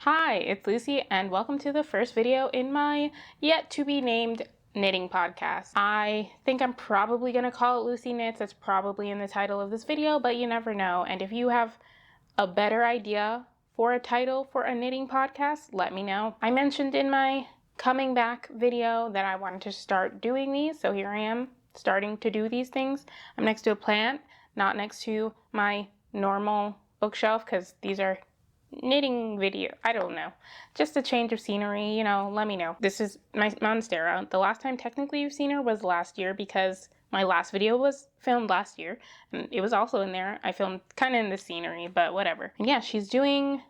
Hi, it's Lucy and welcome to the first video in my yet to be named knitting podcast. I think I'm probably going to call it Lucie Knits. That's probably in the title of this video, but you never know. And if you have a better idea for a title for a knitting podcast, let me know. I mentioned in my coming back video that I wanted to start doing these, so here I am starting to do these things. I'm next to a plant, not next to my normal bookshelf because these are knitting video. I don't know. Just a change of scenery, you know, let me know. This is my Monstera. The last time technically you've seen her was last year because my last video was filmed last year. And it was also in there. I filmed kind of in the scenery, but whatever. And yeah, she's doing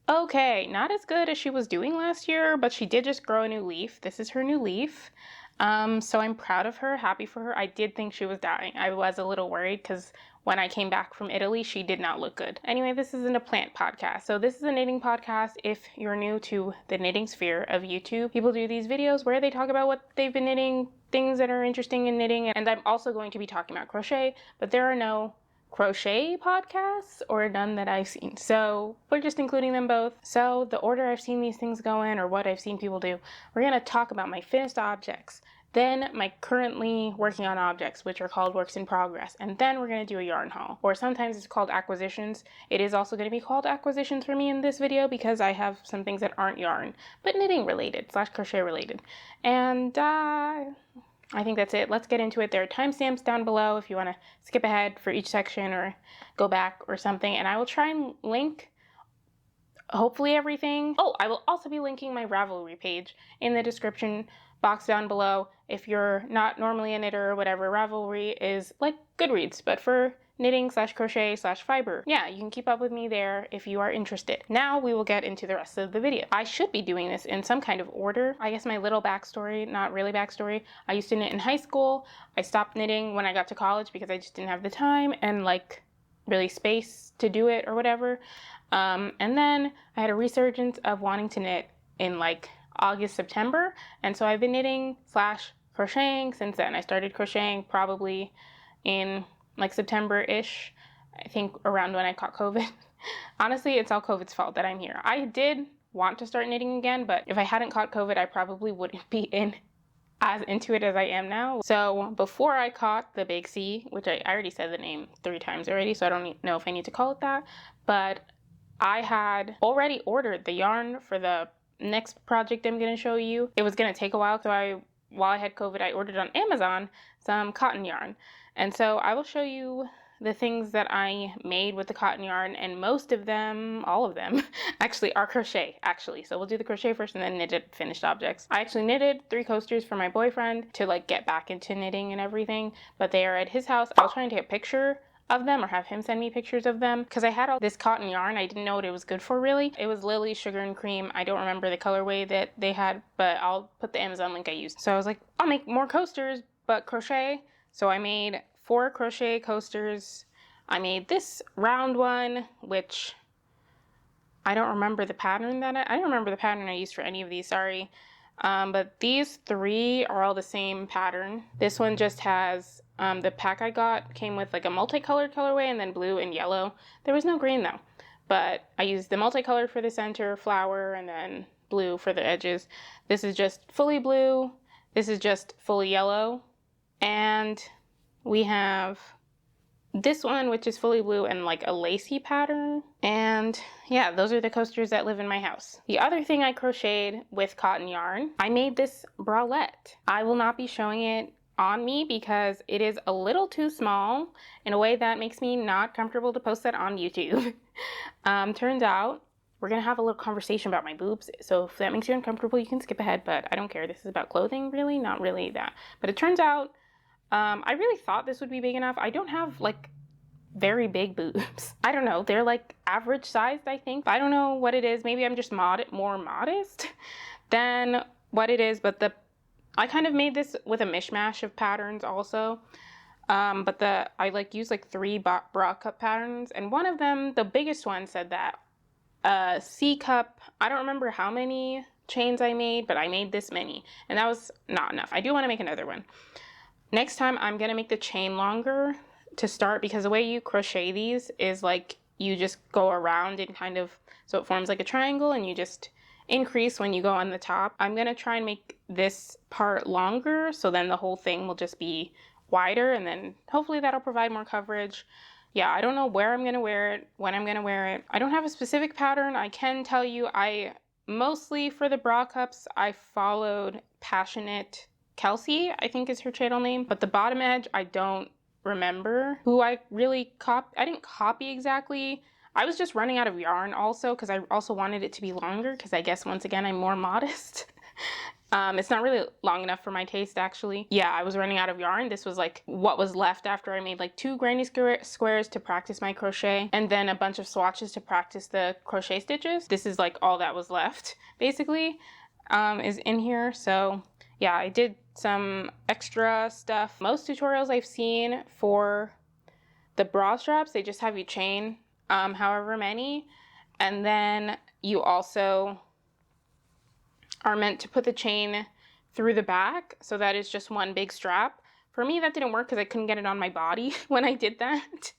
okay. Not as good as she was doing last year, but she did just grow a new leaf. This is her new leaf. So I'm proud of her, happy for her. I did think she was dying. I was a little worried because when I came back from Italy, she did not look good. Anyway, this isn't a plant podcast. So this is a knitting podcast if you're new to the knitting sphere of YouTube. People do these videos where they talk about what they've been knitting, things that are interesting in knitting, and I'm also going to be talking about crochet, but there are no crochet podcasts or none that I've seen. So we're just including them both. So the order I've seen these things go in or what I've seen people do, we're going to talk about my finished objects, then my currently working on objects, which are called works in progress, and then we're going to do a yarn haul, or sometimes it's called acquisitions. It is also going to be called acquisitions for me in this video because I have some things that aren't yarn, but knitting related / crochet related. And I think that's it. Let's get into it. There are timestamps down below if you want to skip ahead for each section or go back or something. And I will try and link hopefully everything. Oh, I will also be linking my Ravelry page in the description box down below. If you're not normally a knitter or whatever, Ravelry is like Goodreads, but for knitting / crochet / fiber. Yeah, you can keep up with me there if you are interested. Now we will get into the rest of the video. I should be doing this in some kind of order. I guess my little backstory, not really backstory. I used to knit in high school. I stopped knitting when I got to college because I just didn't have the time and like really space to do it or whatever. And then I had a resurgence of wanting to knit in like August, September. And so I've been knitting / crocheting since then. I started crocheting probably in like September-ish, I think around when I caught COVID. Honestly, it's all COVID's fault that I'm here. I did want to start knitting again, but if I hadn't caught COVID, I probably wouldn't be as into it as I am now. So before I caught the Big C, which I already said the name 3 times already, so I don't know if I need to call it that, but I had already ordered the yarn for the next project I'm going to show you. It was going to take a while, so while I had COVID, I ordered on Amazon some cotton yarn. And so I will show you the things that I made with the cotton yarn, and most of them, all of them, actually are crochet, actually. So we'll do the crochet first and then knitted finished objects. I actually knitted 3 coasters for my boyfriend to like get back into knitting and everything, but they are at his house. I was trying to take a picture of them or have him send me pictures of them because I had all this cotton yarn. I didn't know what it was good for really. It was Lily Sugar and Cream. I don't remember the colorway that they had, but I'll put the Amazon link I used. So I was like, I'll make more coasters, but crochet. So I made 4 crochet coasters. I made this round one, which I don't remember the pattern I don't remember the pattern I used for any of these, sorry. But these 3 are all the same pattern. This one just has, the pack I got came with like a multicolored colorway and then blue and yellow. There was no green though, but I used the multicolored for the center flower and then blue for the edges. This is just fully blue. This is just fully yellow. And we have this one, which is fully blue and like a lacy pattern. And yeah, those are the coasters that live in my house. The other thing I crocheted with cotton yarn, I made this bralette. I will not be showing it on me because it is a little too small in a way that makes me not comfortable to post that on YouTube. Turns out we're gonna have a little conversation about my boobs, so if that makes you uncomfortable, you can skip ahead, but I don't care. This is about clothing, really, not really that. But it turns out I really thought this would be big enough. I don't have like very big boobs. I don't know. They're like average sized, I think. I don't know what it is. Maybe I'm just more modest than what it is. But I kind of made this with a mishmash of patterns also. But I like used like 3 bra cup patterns. And one of them, the biggest one, said that C cup. I don't remember how many chains I made, but I made this many. And that was not enough. I do want to make another one. Next time I'm going to make the chain longer to start because the way you crochet these is like you just go around and kind of, so it forms like a triangle, and you just increase when you go on the top. I'm gonna try and make this part longer, so then the whole thing will just be wider, and then hopefully that'll provide more coverage. Yeah, I don't know where I'm gonna wear it, when I'm gonna wear it. I don't have a specific pattern. I can tell you I mostly, for the bra cups, I followed Passionate Kelsey, I think is her channel name, but the bottom edge, I don't remember who I really I didn't copy exactly. I was just running out of yarn also, because I also wanted it to be longer, because I guess once again I'm more modest. It's not really long enough for my taste, actually. Yeah, I was running out of yarn. This was like what was left after I made like 2 granny squares to practice my crochet, and then a bunch of swatches to practice the crochet stitches. This is like all that was left, basically, is in here. So yeah, I did some extra stuff. Most tutorials I've seen for the bra straps, they just have you chain however many, and then you also are meant to put the chain through the back, so that is just one big strap. For me, that didn't work because I couldn't get it on my body when I did that,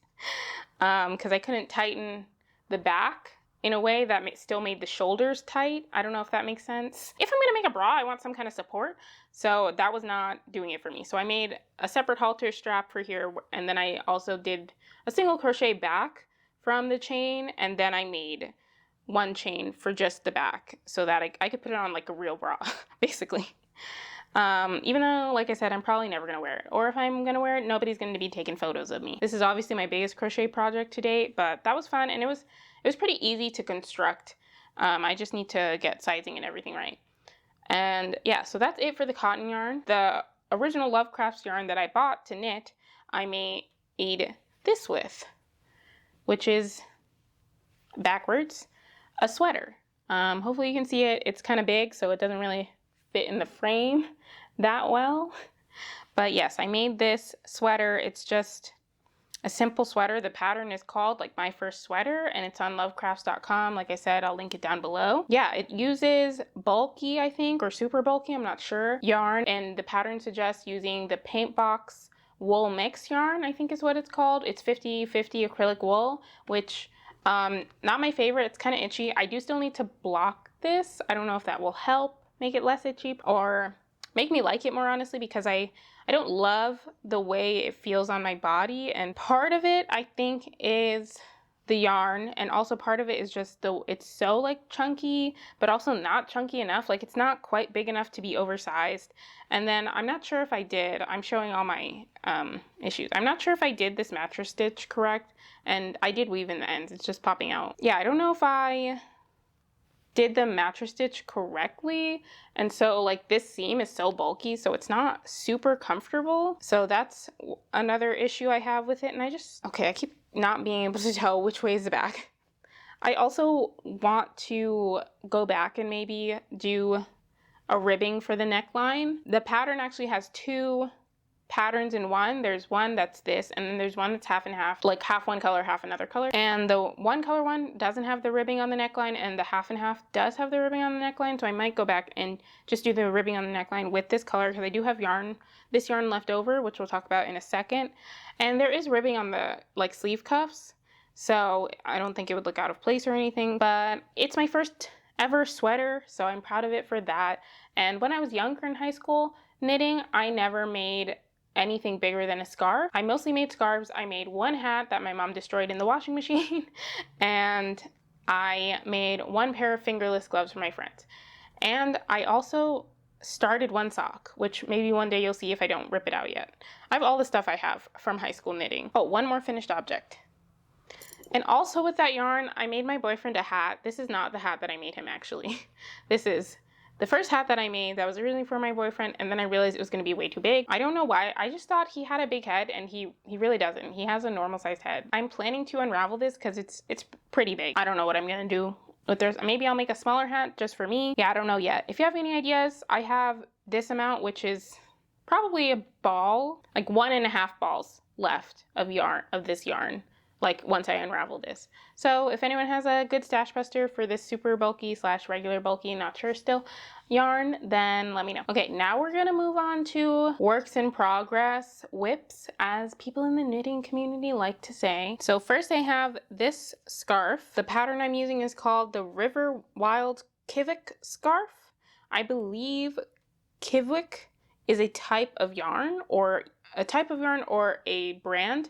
because I couldn't tighten the back in a way that still made the shoulders tight. I don't know if that makes sense. If I'm gonna make a bra, I want some kind of support, so that was not doing it for me. So I made a separate halter strap for here, and then I also did a single crochet back from the chain, and then I made one chain for just the back, so that I could put it on like a real bra, basically. Even though, like I said, I'm probably never gonna wear it, or if I'm gonna wear it, nobody's gonna be taking photos of me. This is obviously my biggest crochet project to date, but that was fun, and it was pretty easy to construct. I just need to get sizing and everything right. And yeah, so that's it for the cotton yarn. The original Lovecrafts yarn that I bought to knit, I made this with, which is backwards, a sweater. Hopefully you can see it. It's kind of big, so it doesn't really fit in the frame that well. But yes, I made this sweater. It's just a simple sweater. The pattern is called like My First Sweater, and it's on lovecrafts.com. Like I said, I'll link it down below. Yeah, it uses bulky, I think, or super bulky, I'm not sure, yarn, and the pattern suggests using the Paint Box wool mix yarn, I think is what it's called. It's 50/50 acrylic wool, which not my favorite. It's kind of itchy. I do still need to block this. I don't know if that will help make it less itchy or make me like it more, honestly, because I don't love the way it feels on my body. And part of it, I think, is the yarn, and also part of it is just it's so like chunky, but also not chunky enough. Like, it's not quite big enough to be oversized. And then I'm not sure if I'm showing all my issues. I'm not sure if I did this mattress stitch correct, and I did weave in the ends. It's just popping out. Yeah, I don't know if I did the mattress stitch correctly, and so like this seam is so bulky, so it's not super comfortable. So that's another issue I have with it. And I keep not being able to tell which way is the back. I also want to go back and maybe do a ribbing for the neckline. The pattern actually has 2 patterns in one. There's one that's this, and then there's one that's half and half, like half one color, half another color. And the one color one doesn't have the ribbing on the neckline, and the half and half does have the ribbing on the neckline. So I might go back and just do the ribbing on the neckline with this color, because I do have this yarn left over, which we'll talk about in a second. And there is ribbing on the like sleeve cuffs, so I don't think it would look out of place or anything. But it's my first ever sweater, so I'm proud of it for that. And when I was younger in high school knitting, I never made anything bigger than a scarf. I mostly made scarves. I made one hat that my mom destroyed in the washing machine, and I made one pair of fingerless gloves for my friends. And I also started one sock, which maybe one day you'll see if I don't rip it out yet. I have all the stuff I have from high school knitting. Oh, one more finished object. And also with that yarn, I made my boyfriend a hat. This is not the hat that I made him, actually. This is the first hat that I made that was originally for my boyfriend, and then I realized it was going to be way too big. I don't know why. I just thought he had a big head, and he really doesn't. He has a normal sized head. I'm planning to unravel this because it's pretty big. I don't know what I'm going to do with this. Maybe I'll make a smaller hat just for me. Yeah, I don't know yet. If you have any ideas, I have this amount, which is probably a ball, like 1.5 balls left of yarn, of this yarn. like once I unravel this. So if anyone has a good stash buster for this super bulky / regular bulky, not sure still, yarn, then let me know. Okay, now we're gonna move on to works in progress, whips, as people in the knitting community like to say. So first I have this scarf. The pattern I'm using is called the River Wild Kivik scarf. I believe Kivik is a type of yarn or a brand.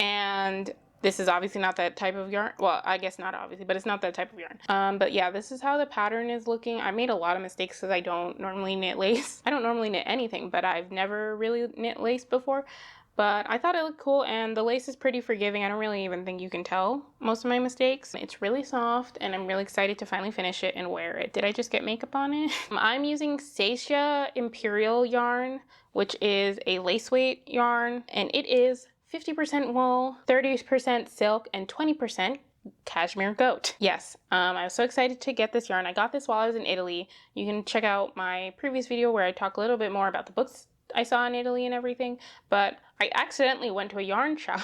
And this is obviously not that type of yarn. Well, I guess not obviously, but it's not that type of yarn. But yeah, this is how the pattern is looking. I made a lot of mistakes because I don't normally knit lace. I don't normally knit anything, but I've never really knit lace before. But I thought it looked cool, and the lace is pretty forgiving. I don't really even think you can tell most of my mistakes. It's really soft, and I'm really excited to finally finish it and wear it. Did I just get makeup on it? I'm using Sasha Imperial yarn, which is a lace weight yarn, and it is 50% wool, 30% silk, and 20% cashmere goat. Yes, I was so excited to get this yarn. I got this while I was in Italy. You can check out my previous video where I talk a little bit more about the books I saw in Italy and everything, but I accidentally went to a yarn shop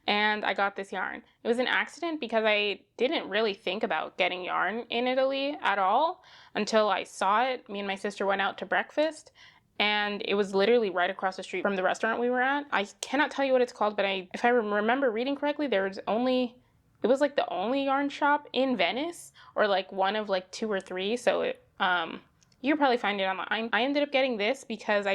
and I got this yarn. It was an accident because I didn't really think about getting yarn in Italy at all until I saw it. Me and my sister went out to breakfast, and it was literally right across the street from the restaurant we were at. I cannot tell you what it's called, but if I remember reading correctly, it was like the only yarn shop in Venice, or like one of like 2 or 3. So you can probably find it online. I ended up getting this because I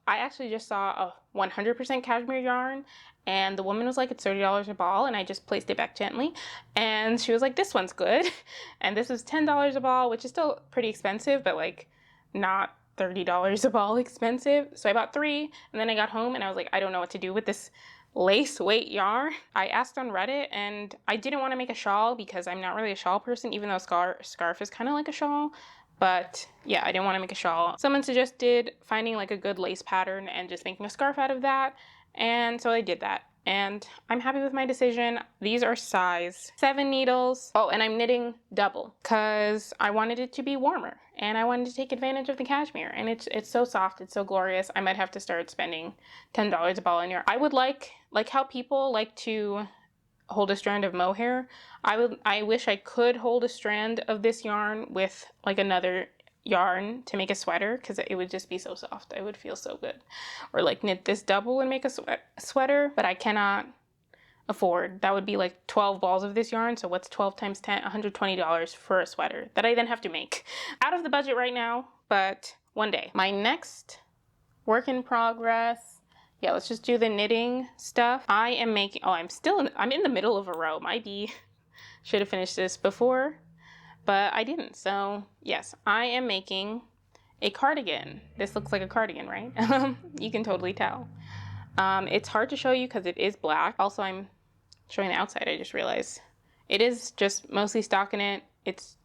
actually just saw a 100% cashmere yarn, and the woman was like, it's $30 a ball, and I just placed it back gently, and she was like, this one's good, and this was $10 a ball, which is still pretty expensive, but like not $30 a ball expensive. So I bought 3, and then I got home and I was like, I don't know what to do with this lace weight yarn. I asked on Reddit, and I didn't want to make a shawl because I'm not really a shawl person, even though scarf is kind of like a shawl. But yeah, I didn't want to make a shawl. Someone suggested finding like a good lace pattern and just making a scarf out of that. And so I did that. And I'm happy with my decision. These are size 7 needles. Oh, and I'm knitting double because I wanted it to be warmer and I wanted to take advantage of the cashmere. And it's so soft, it's so glorious. I might have to start spending $10 a ball in yarn. I would like how people like to hold a strand of mohair. I wish I could hold a strand of this yarn with like another yarn to make a sweater, because it would just be so soft. I would feel so good. Or like knit this double and make a sweater, but I cannot afford. That would be like 12 balls of this yarn. So what's 12 times 10? $120 for a sweater that I then have to make. Out of the budget right now, but one day. My next work in progress. Yeah, let's just do the knitting stuff. I am making, I'm in the middle of a row. Should have finished this before, but I didn't. So yes, I am making a cardigan. This looks like a cardigan, right? You can totally tell. It's hard to show you because it is black. Also, I'm showing the outside, I just realized. It is just mostly stockinette. It's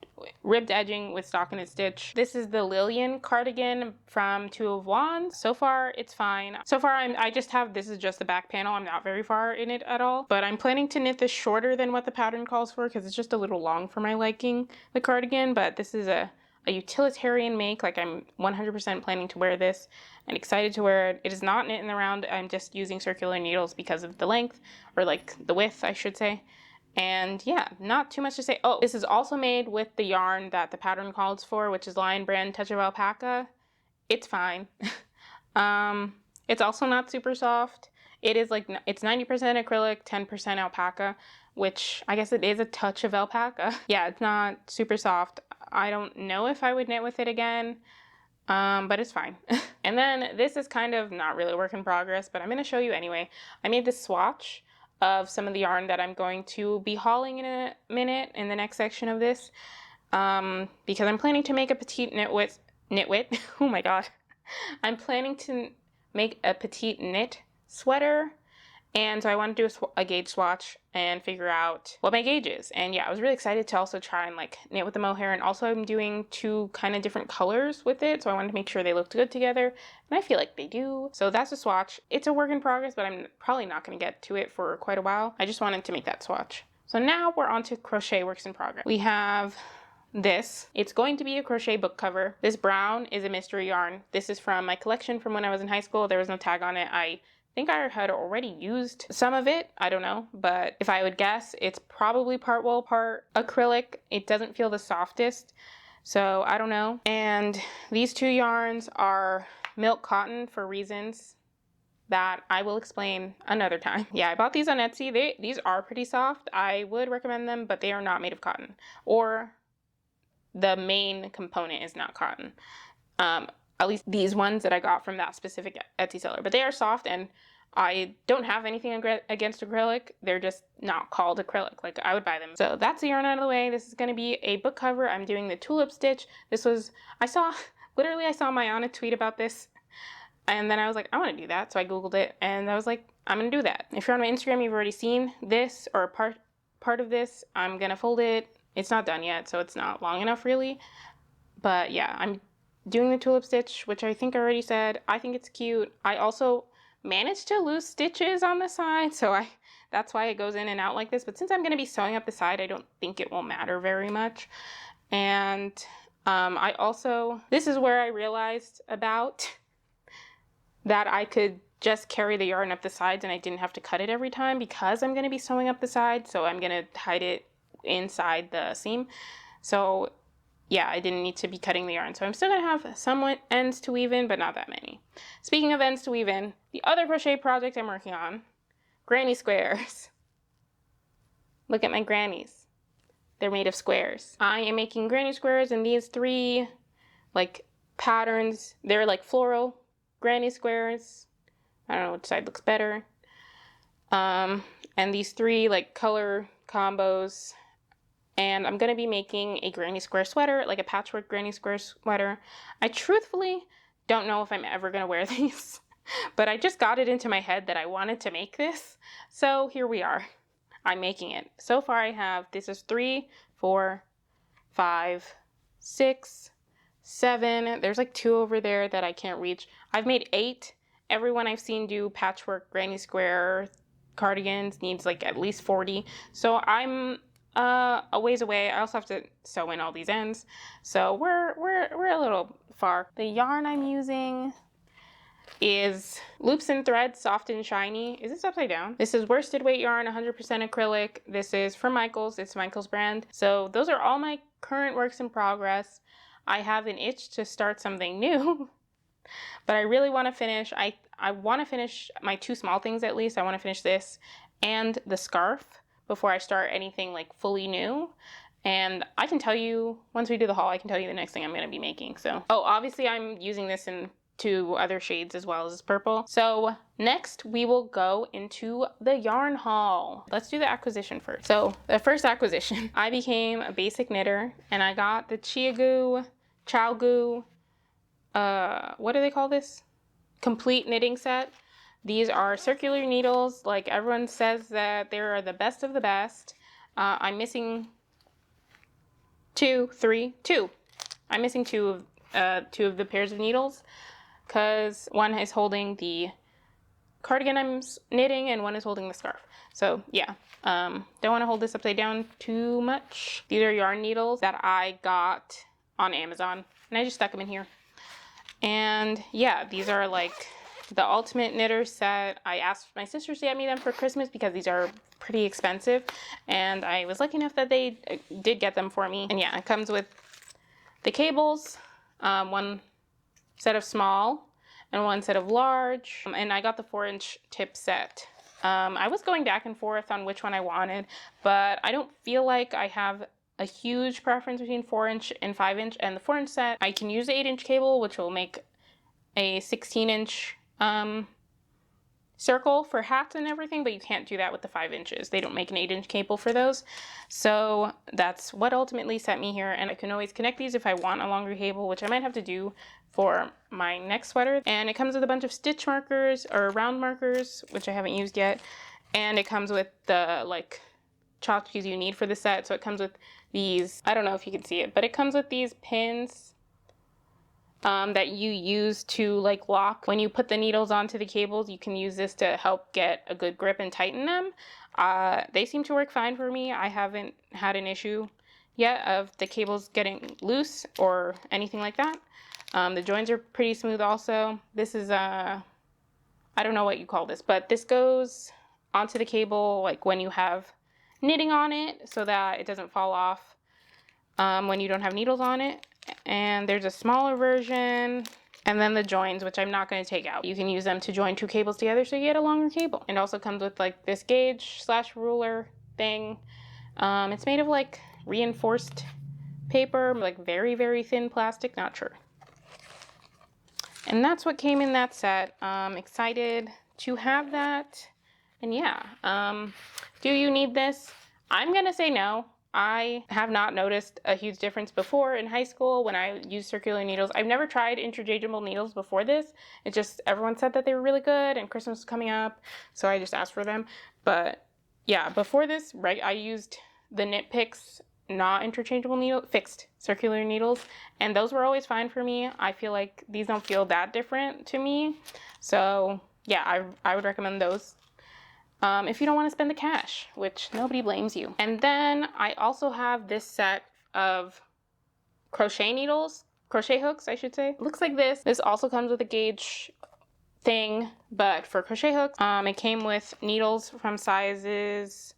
ribbed edging with stockinette stitch. This is the Lillian cardigan from 2 of Wands. So far, it's fine. So far, this is just the back panel. I'm not very far in it at all, but I'm planning to knit this shorter than what the pattern calls for because it's just a little long for my liking, the cardigan, but this is a utilitarian make. Like, I'm 100% planning to wear this and excited to wear it. It is not knit in the round. I'm just using circular needles because of the length, or like the width, I should say. And yeah, not too much to say. Oh, this is also made with the yarn that the pattern calls for, which is Lion Brand Touch of Alpaca. It's fine. It's also not super soft. It's 90% acrylic, 10% alpaca, which I guess it is a touch of alpaca. Yeah, it's not super soft. I don't know if I would knit with it again, but it's fine. And then this is kind of not really a work in progress, but I'm going to show you anyway. I made this swatch of some of the yarn that I'm going to be hauling in a minute in the next section of this, because I'm planning to make a petite knitwit. Oh my god. I'm planning to make a petite knit sweater, and so I want to do a gauge swatch and figure out what my gauge is. And yeah, I was really excited to also try and like knit with the mohair, and also I'm doing 2 kind of different colors with it, so I wanted to make sure they looked good together, and I feel like they do. So that's a swatch. It's a work in progress, but I'm probably not going to get to it for quite a while. I just wanted to make that swatch. So now we're on to crochet works in progress. We have this. It's going to be a crochet book cover. This brown is a mystery yarn. This is from my collection from when I was in high school. There was no tag on it. I think I had already used some of it. I don't know, but if I would guess, it's probably part wool, part acrylic. It doesn't feel the softest, so I don't know. And these two yarns are milk cotton for reasons that I will explain another time. Yeah, I bought these on Etsy. These are pretty soft. I would recommend them, but they are not made of cotton, or the main component is not cotton. At least these ones that I got from that specific Etsy seller. But they are soft, and I don't have anything against acrylic. They're just not called acrylic. Like, I would buy them. So that's the yarn out of the way. This is going to be a book cover. I'm doing the tulip stitch. This was, I saw my Anna tweet about this. And then I was like, I want to do that. So I Googled it, and I was like, I'm going to do that. If you're on my Instagram, you've already seen this, or part of this. I'm going to fold it. It's not done yet, so it's not long enough really. But yeah, I'm doing the tulip stitch, which I think I already said. I think it's cute. I also managed to lose stitches on the side, so that's why it goes in and out like this. But since I'm going to be sewing up the side, I don't think it will matter very much. And I also, this is where I realized about that I could just carry the yarn up the sides and I didn't have to cut it every time, because I'm going to be sewing up the side, so I'm going to hide it inside the seam. So yeah, I didn't need to be cutting the yarn. So I'm still going to have some ends to weave in, but not that many. Speaking of ends to weave in, the other crochet project I'm working on, granny squares. Look at my grannies. They're made of squares. I am making granny squares in these three like patterns. They're like floral granny squares. I don't know which side looks better. And these three like color combos. And I'm going to be making a granny square sweater, like a patchwork granny square sweater. I truthfully don't know if I'm ever going to wear these, but I just got it into my head that I wanted to make this. So here we are. I'm making it. So far I have, this is 3, 4, 5, 6, 7. There's like 2 over there that I can't reach. I've made 8. Everyone I've seen do patchwork granny square cardigans needs like at least 40. So I'm a ways away. I also have to sew in all these ends, so we're a little far. The yarn I'm using is Loops and Threads Soft and Shiny. Is this upside down? This is worsted weight yarn, 100% acrylic. This is from Michaels. It's Michaels brand. So those are all my current works in progress. I have an itch to start something new, but I really want to finish. I want to finish my 2 small things at least. I want to finish this and the scarf before I start anything like fully new. And I can tell you, once we do the haul, I can tell you the next thing I'm going to be making. So, oh, obviously I'm using this in 2 other shades as well as purple. So next we will go into the yarn haul. Let's do the acquisition first. So the first acquisition, I became a basic knitter and I got the Chow-goo, what do they call this? Complete knitting set. These are circular needles. Like everyone says that they are the best of the best. I'm missing 2. I'm missing 2 of the pairs of needles, because one is holding the cardigan I'm knitting and one is holding the scarf. So yeah, don't want to hold this upside down too much. These are yarn needles that I got on Amazon, and I just stuck them in here. And yeah, these are like the ultimate knitter set. I asked my sisters to get me them for Christmas because these are pretty expensive, and I was lucky enough that they did get them for me. And yeah, it comes with the cables, one set of small and one set of large, and I got the 4-inch tip set. I was going back and forth on which one I wanted, but I don't feel like I have a huge preference between 4-inch and 5-inch. And the 4-inch set, I can use the 8-inch cable, which will make a 16-inch circle for hats and everything, but you can't do that with the 5 inches. They don't make an 8-inch cable for those. So that's what ultimately sent me here, and I can always connect these if I want a longer cable, which I might have to do for my next sweater. And it comes with a bunch of stitch markers or round markers, which I haven't used yet, and it comes with the like tchotchkes you need for the set. So it comes with these, I don't know if you can see it, but it comes with these pins that you use to like lock. When you put the needles onto the cables, you can use this to help get a good grip and tighten them. They seem to work fine for me. I haven't had an issue yet of the cables getting loose or anything like that. The joins are pretty smooth also. This is I I don't know what you call this, but this goes onto the cable like when you have knitting on it so that it doesn't fall off when you don't have needles on it. And there's a smaller version, and then the joins, which I'm not going to take out. You can use them to join two cables together so you get a longer cable. It also comes with like this gauge / ruler thing. It's made of like reinforced paper, like very, very thin plastic, not sure. And that's what came in that set. Excited to have that. And yeah, do you need this? I'm gonna say no. I have not noticed a huge difference before in high school when I used circular needles. I've never tried interchangeable needles before this. It just, everyone said that they were really good and Christmas was coming up, so I just asked for them. But yeah, before this, right, I used the Knit Picks not interchangeable needle, fixed circular needles, and those were always fine for me. I feel like these don't feel that different to me. So yeah, I would recommend those. If you don't want to spend the cash, which nobody blames you. And then I also have this set of crochet needles, crochet hooks, I should say. It looks like this. This also comes with a gauge thing, but for crochet hooks, it came with needles from sizes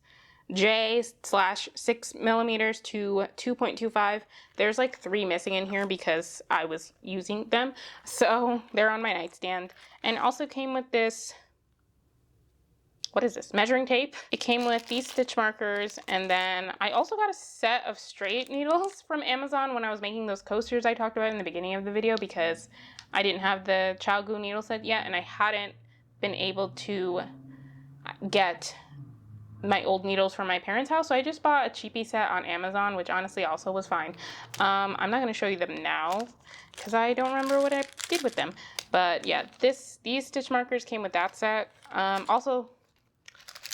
J/6mm to 2.25. There's like 3 missing in here because I was using them, so they're on my nightstand. And it also came with this, what is this, measuring tape. It came with these stitch markers, and then I also got a set of straight needles from Amazon when I was making those coasters I talked about in the beginning of the video, because I didn't have the ChildGoo needle set yet, and I hadn't been able to get my old needles from my parents' house, so I just bought a cheapie set on Amazon, which honestly also was fine. I'm not going to show you them now because I don't remember what I did with them, but yeah, these stitch markers came with that set. Also,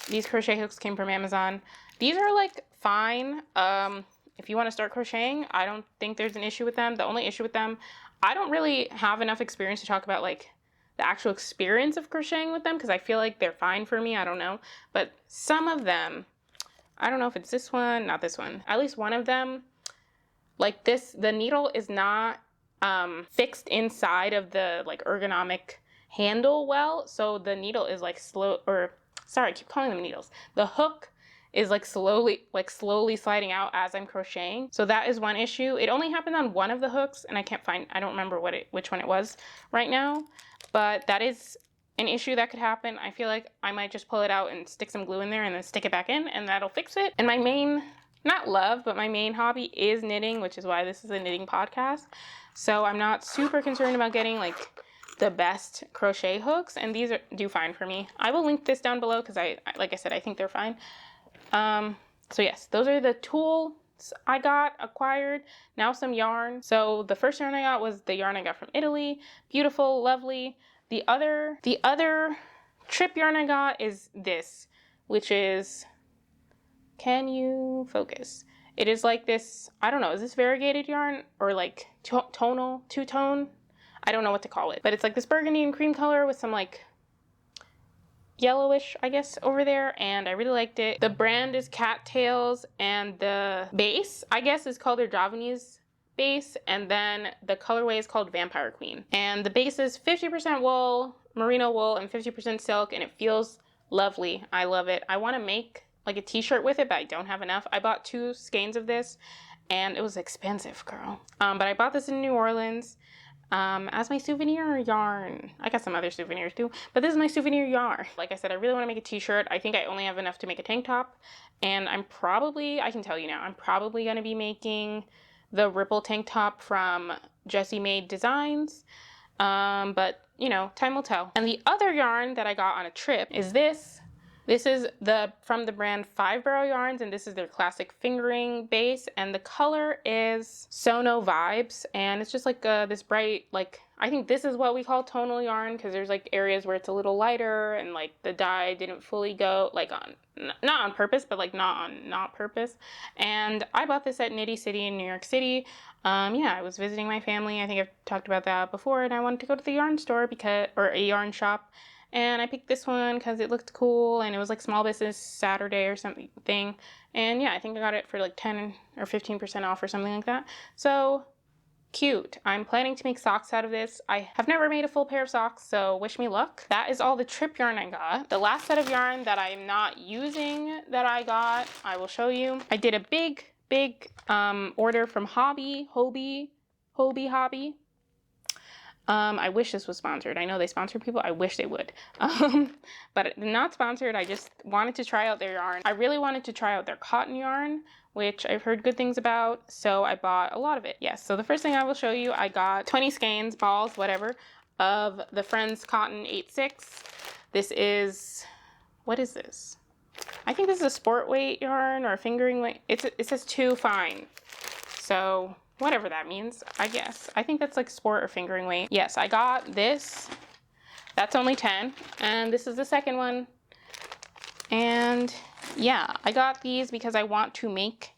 these crochet hooks came from Amazon. These are like fine. If you want to start crocheting, I don't think there's an issue with them. The only issue with them, I don't really have enough experience to talk about like the actual experience of crocheting with them because I feel like they're fine for me. I don't know. But some of them, I don't know if it's this one, not this one. At least one of them, like this, the needle is not fixed inside of the like ergonomic handle well. So the needle is like slow, or sorry, I keep calling them needles. The hook is like slowly sliding out as I'm crocheting. So that is one issue. It only happened on one of the hooks, and I don't remember which one it was right now. But that is an issue that could happen. I feel like I might just pull it out and stick some glue in there and then stick it back in, and that'll fix it. And my main, not love, but my main hobby is knitting, which is why this is a knitting podcast. So I'm not super concerned about getting like the best crochet hooks, and these do fine for me. I will link this down below because like I said, I think they're fine. So yes, those are the tools I acquired. Now some yarn. So the first yarn I got was the yarn I got from Italy. Beautiful, lovely. The other trip yarn I got is this, which is, can you focus? It is like this, I don't know, is this variegated yarn or like tonal, two-tone? I don't know what to call it, but it's like this burgundy and cream color with some like yellowish, I guess, over there, and I really liked it. The brand is Cattails, and the base, I guess, is called their Javanese base, and then the colorway is called Vampire Queen. And the base is 50% wool, merino wool, and 50% silk, and it feels lovely. I love it. I want to make like a t-shirt with it, but I don't have enough. I bought 2 skeins of this, and it was expensive, girl. But I bought this in New Orleans as my souvenir yarn. I got some other souvenirs too, but this is my souvenir yarn. Like I said, I really want to make a t-shirt. I think I only have enough to make a tank top, and I can tell you now, I'm probably going to be making the ripple tank top from Jessie Made Designs, but you know, time will tell. And the other yarn that I got on a trip is this. This is from the brand 5 Barrel Yarns, and this is their classic fingering base, and the color is Sono Vibes, and it's just like this bright, like, I think this is what we call tonal yarn, because there's like areas where it's a little lighter, and like the dye didn't fully go, like not on purpose, but like not purpose. And I bought this at Knitty City in New York City. Yeah, I was visiting my family. I think I've talked about that before, and I wanted to go to the yarn store or a yarn shop. And I picked this one because it looked cool, and it was like Small Business Saturday or something. And yeah, I think I got it for like 10 or 15% off or something like that. So cute. I'm planning to make socks out of this. I have never made a full pair of socks, so wish me luck. That is all the trip yarn I got. The last set of yarn that I am not using that I got, I will show you. I did a big order from Hobbii. I wish this was sponsored. I know they sponsor people. I wish they would. But not sponsored. I just wanted to try out their yarn. I really wanted to try out their cotton yarn, which I've heard good things about, so I bought a lot of it. Yes, so the first thing I will show you, I got 20 skeins, balls, whatever, of the Friends Cotton 8/6. This is, what is this? I think this is a sport weight yarn or a fingering weight. It says 2 fine. So whatever that means, I guess. I think that's like sport or fingering weight. Yes, I got this. That's only 10. And this is the second one. And yeah, I got these because I want to make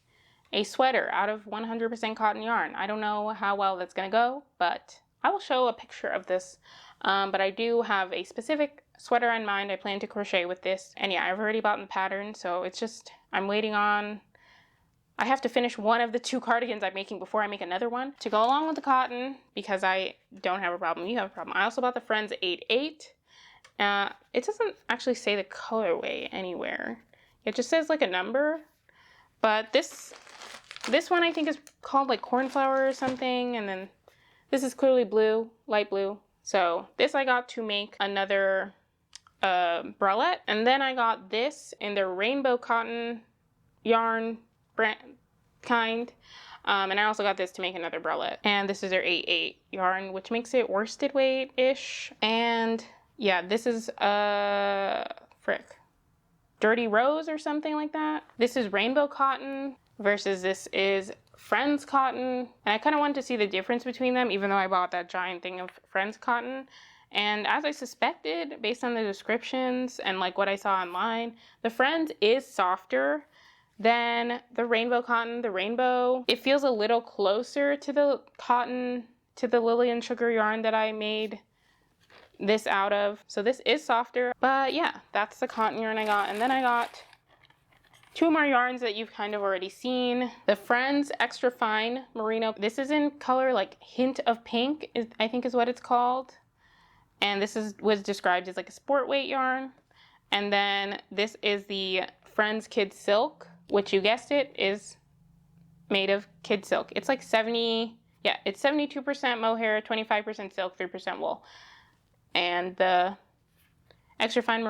a sweater out of 100% cotton yarn. I don't know how well that's gonna go, but I will show a picture of this. But I do have a specific sweater in mind. I plan to crochet with this. And yeah, I've already bought the pattern, so it's just, I'm waiting on, I have to finish one of the 2 cardigans I'm making before I make another one to go along with the cotton, because I don't have a problem. You have a problem. I also bought the Friends 8/8. It doesn't actually say the colorway anywhere. It just says like a number. But this one I think is called like cornflower or something. And then this is clearly blue, light blue. So this I got to make another bralette. And then I got this in their rainbow cotton yarn brand kind, and I also got this to make another bralette, and this is their 8/8 yarn, which makes it worsted weight ish. And yeah, this is Dirty Rose or something like that. This is rainbow cotton versus this is Friends cotton, and I kind of wanted to see the difference between them, even though I bought that giant thing of Friends cotton. And as I suspected, based on the descriptions and like what I saw online, the Friends is softer than the rainbow cotton. The rainbow, it feels a little closer to the cotton, to the Lillian Sugar yarn that I made this out of. So this is softer, but yeah, that's the cotton yarn I got. And then I got 2 more yarns that you've kind of already seen. The Friends Extra Fine Merino. This is in color like Hint of Pink, I think is what it's called. And this was described as like a sport weight yarn. And then this is the Friends Kid Silk, which you guessed it, is made of kid silk. It's like 72% mohair, 25% silk, 3% wool. And the Extra Fine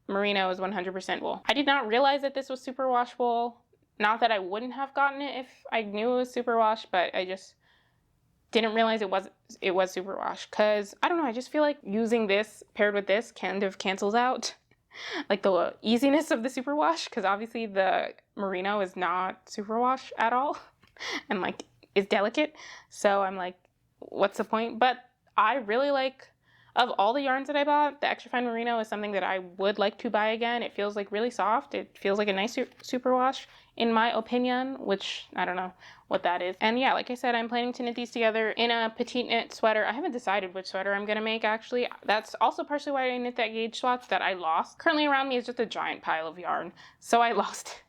Merino is 100% wool. I did not realize that this was superwash wool. Not that I wouldn't have gotten it if I knew it was superwash, but I just didn't realize it was superwash. Cause I don't know, I just feel like using this paired with this kind of cancels out like the easiness of the superwash, because obviously the merino is not superwash at all and like is delicate, so I'm like, what's the point? But I really like, of all the yarns that I bought, the Extra Fine Merino is something that I would like to buy again. It feels like really soft. It feels like a nice superwash in my opinion, which I don't know what that is. And yeah, like I said, I'm planning to knit these together in a petite knit sweater. I haven't decided which sweater I'm gonna make actually. That's also partially why I knit that gauge swatch that I lost. Currently around me is just a giant pile of yarn, so I lost it.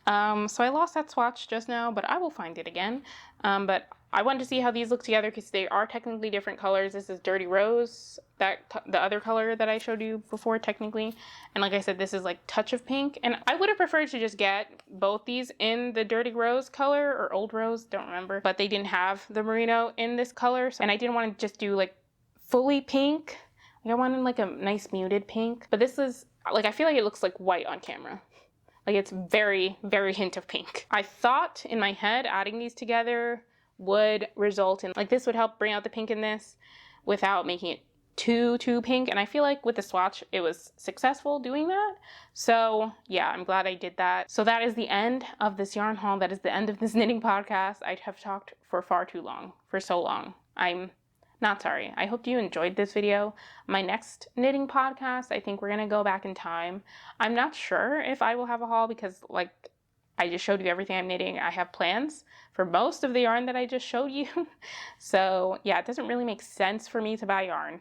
So I lost that swatch just now, but I will find it again. But I wanted to see how these look together because they are technically different colors. This is Dirty Rose, the other color that I showed you before technically. And like I said, this is like Touch of Pink. And I would have preferred to just get both these in the Dirty Rose color or Old Rose, don't remember. But they didn't have the merino in this color. And I didn't want to just do like fully pink. Like I wanted like a nice muted pink. But this is, like, I feel like it looks like white on camera. Like it's very, very hint of pink. I thought in my head adding these together would result in, like, this would help bring out the pink in this without making it too pink. And I feel like with the swatch, it was successful doing that. So yeah, I'm glad I did that. So that is the end of this yarn haul. That is the end of this knitting podcast. I have talked for far too long, for so long. I'm not sorry. I hope you enjoyed this video. My next knitting podcast, I think we're gonna go back in time. I'm not sure if I will have a haul because, like, I just showed you everything I'm knitting. I have plans for most of the yarn that I just showed you. So yeah, it doesn't really make sense for me to buy yarn.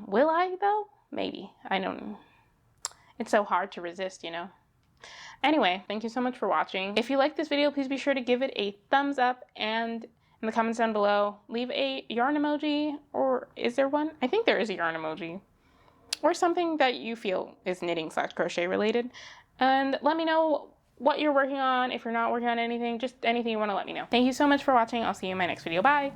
Will I though? Maybe. I don't know. It's so hard to resist, you know? Anyway, thank you so much for watching. If you like this video, please be sure to give it a thumbs up and in the comments down below. Leave a yarn emoji, or is there one? I think there is a yarn emoji. Or something that you feel is knitting/crochet related. And let me know what you're working on. If you're not working on anything, just anything you want to let me know. Thank you so much for watching. I'll see you in my next video. Bye!